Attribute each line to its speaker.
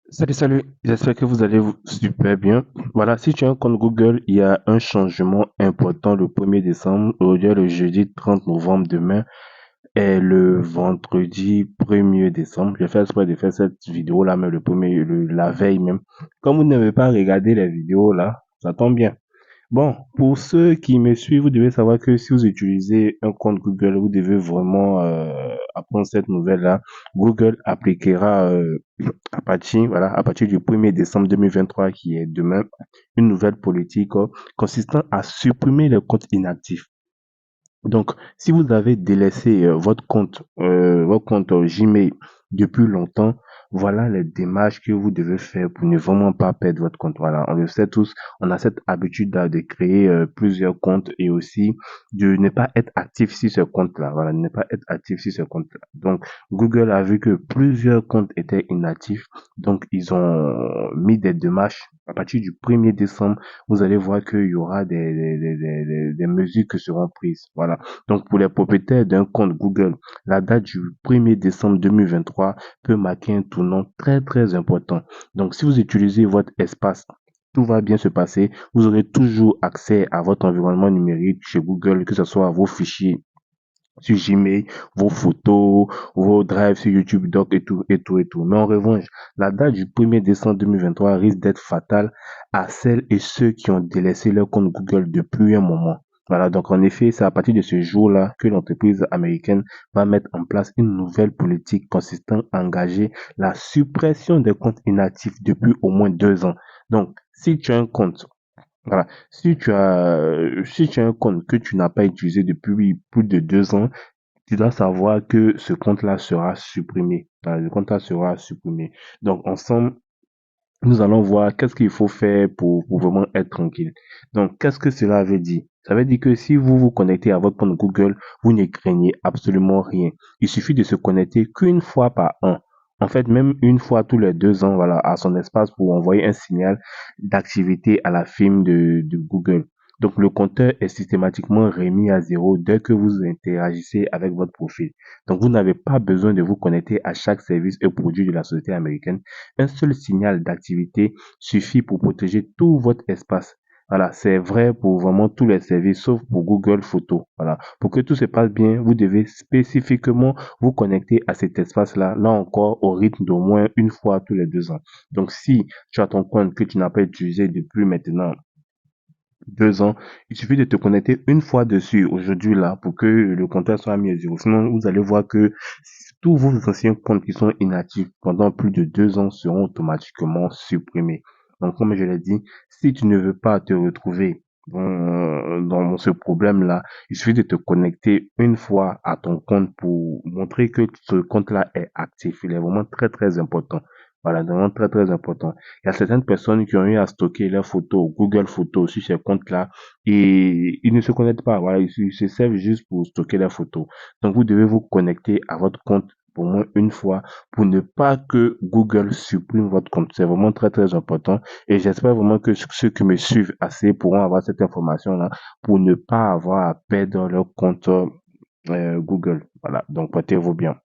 Speaker 1: Salut, salut, j'espère que vous allez super bien. Voilà, si tu as un compte Google, il y a un changement important le 1er décembre. Aujourd'hui, est le jeudi 30 novembre, demain est le vendredi 1er décembre. J'ai fait exprès de faire cette vidéo-là, mais la veille même. Comme vous n'avez pas regardé les vidéos là, ça tombe bien. Bon, pour ceux qui me suivent, vous devez savoir que si vous utilisez un compte Google, vous devez vraiment apprendre cette nouvelle-là. Google appliquera à partir du 1er décembre 2023, qui est demain, une nouvelle politique consistant à supprimer les comptes inactifs. Donc, si vous avez délaissé votre compte Gmail depuis longtemps, voilà les démarches que vous devez faire pour ne vraiment pas perdre votre compte. Voilà, on le sait tous, on a cette habitude là de créer plusieurs comptes et aussi de ne pas être actif sur ce compte-là. Voilà, ne pas être actif sur ce compte-là. Donc, Google a vu que plusieurs comptes étaient inactifs, donc ils ont mis des démarches. À partir du 1er décembre, vous allez voir qu'il y aura des mesures qui seront prises. Voilà. Donc, pour les propriétaires d'un compte Google, la date du 1er décembre 2023 peut marquer un tournant très, très important. Donc, si vous utilisez votre espace, tout va bien se passer. Vous aurez toujours accès à votre environnement numérique chez Google, que ce soit à vos fichiers sur Gmail, vos photos, vos drives sur YouTube Doc et tout, et tout, et tout. Mais en revanche, la date du 1er décembre 2023 risque d'être fatale à celles et ceux qui ont délaissé leur compte Google depuis un moment. Voilà, donc en effet, c'est à partir de ce jour-là que l'entreprise américaine va mettre en place une nouvelle politique consistant à engager la suppression des comptes inactifs depuis au moins 2 ans. Donc, si tu as un compte, voilà. Si tu as un compte que tu n'as pas utilisé depuis plus de 2 ans, tu dois savoir que ce compte-là sera supprimé. Voilà, le compte-là sera supprimé. Donc, ensemble, nous allons voir qu'est-ce qu'il faut faire pour vraiment être tranquille. Donc, qu'est-ce que cela veut dire? Ça veut dire que si vous vous connectez à votre compte Google, vous ne craignez absolument rien. Il suffit de se connecter qu'une fois par an. En fait, même une fois tous les 2 ans, voilà, à son espace pour envoyer un signal d'activité à la firme de Google. Donc, le compteur est systématiquement remis à zéro dès que vous interagissez avec votre profil. Donc, vous n'avez pas besoin de vous connecter à chaque service et produit de la société américaine. Un seul signal d'activité suffit pour protéger tout votre espace. Voilà, c'est vrai pour vraiment tous les services, sauf pour Google Photos. Voilà, pour que tout se passe bien, vous devez spécifiquement vous connecter à cet espace-là, là encore, au rythme d'au moins une fois tous les 2 ans. Donc, si tu as ton compte que tu n'as pas utilisé depuis maintenant 2 ans, il suffit de te connecter une fois dessus aujourd'hui là pour que le compteur soit mis à zéro. Sinon, vous allez voir que tous vos anciens comptes qui sont inactifs pendant plus de 2 ans seront automatiquement supprimés. Donc, comme je l'ai dit, si tu ne veux pas te retrouver dans ce problème-là, il suffit de te connecter une fois à ton compte pour montrer que ce compte-là est actif. Il est vraiment très, très important. Voilà, vraiment très, très important. Il y a certaines personnes qui ont eu à stocker leurs photos, Google Photos sur ces comptes-là et ils ne se connectent pas. Voilà, ils se servent juste pour stocker leurs photos. Donc, vous devez vous connecter à votre compte au moins une fois pour ne pas que Google supprime votre compte. C'est vraiment très, très important. Et j'espère vraiment que ceux qui me suivent assez pourront avoir cette information-là pour ne pas avoir à perdre leur compte Google. Voilà. Donc, portez-vous bien.